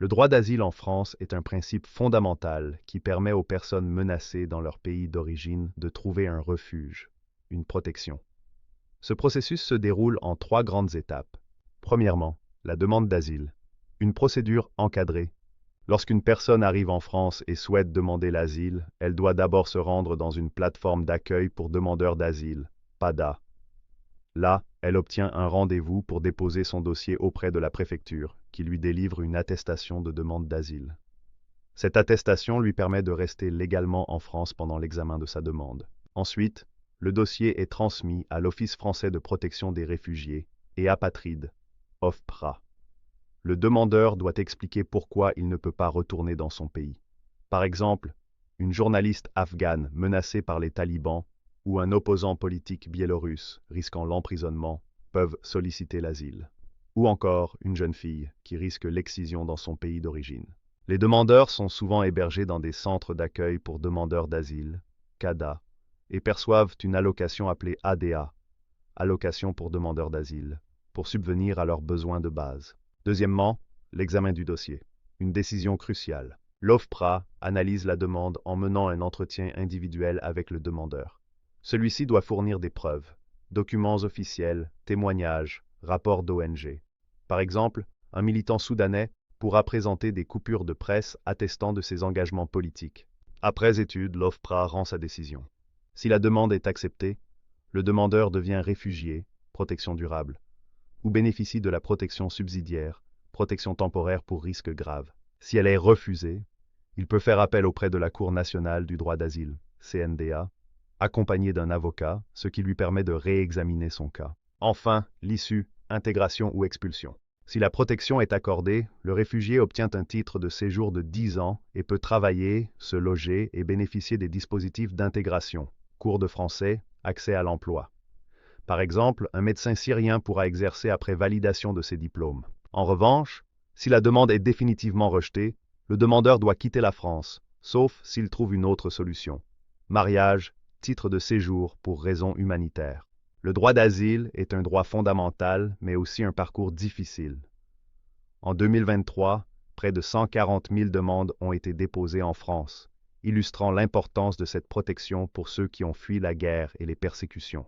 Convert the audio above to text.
Le droit d'asile en France est un principe fondamental qui permet aux personnes menacées dans leur pays d'origine de trouver un refuge, une protection. Ce processus se déroule en trois grandes étapes. Premièrement, la demande d'asile. Une procédure encadrée. Lorsqu'une personne arrive en France et souhaite demander l'asile, elle doit d'abord se rendre dans une plateforme d'accueil pour demandeurs d'asile, PADA. Là, elle obtient un rendez-vous pour déposer son dossier auprès de la préfecture, qui lui délivre une attestation de demande d'asile. Cette attestation lui permet de rester légalement en France pendant l'examen de sa demande. Ensuite, le dossier est transmis à l'Office français de protection des réfugiés et apatrides, OFPRA. Le demandeur doit expliquer pourquoi il ne peut pas retourner dans son pays. Par exemple, une journaliste afghane menacée par les talibans ou un opposant politique biélorusse risquant l'emprisonnement peuvent solliciter l'asile. Ou encore une jeune fille qui risque l'excision dans son pays d'origine. Les demandeurs sont souvent hébergés dans des centres d'accueil pour demandeurs d'asile, CADA, et perçoivent une allocation appelée ADA, allocation pour demandeurs d'asile, pour subvenir à leurs besoins de base. Deuxièmement, l'examen du dossier. Une décision cruciale. L'OFPRA analyse la demande en menant un entretien individuel avec le demandeur. Celui-ci doit fournir des preuves, documents officiels, témoignages, rapports d'ONG. Par exemple, un militant soudanais pourra présenter des coupures de presse attestant de ses engagements politiques. Après étude, l'OFPRA rend sa décision. Si la demande est acceptée, le demandeur devient réfugié, protection durable, ou bénéficie de la protection subsidiaire, protection temporaire pour risques graves. Si elle est refusée, il peut faire appel auprès de la Cour nationale du droit d'asile, CNDA, accompagné d'un avocat, ce qui lui permet de réexaminer son cas. Enfin, l'issue, intégration ou expulsion. Si la protection est accordée, le réfugié obtient un titre de séjour de 10 ans et peut travailler, se loger et bénéficier des dispositifs d'intégration, cours de français, accès à l'emploi. Par exemple, un médecin syrien pourra exercer après validation de ses diplômes. En revanche, si la demande est définitivement rejetée, le demandeur doit quitter la France, sauf s'il trouve une autre solution. Mariage, titre de séjour pour raisons humanitaires. Le droit d'asile est un droit fondamental, mais aussi un parcours difficile. En 2023, près de 140 000 demandes ont été déposées en France, illustrant l'importance de cette protection pour ceux qui ont fui la guerre et les persécutions.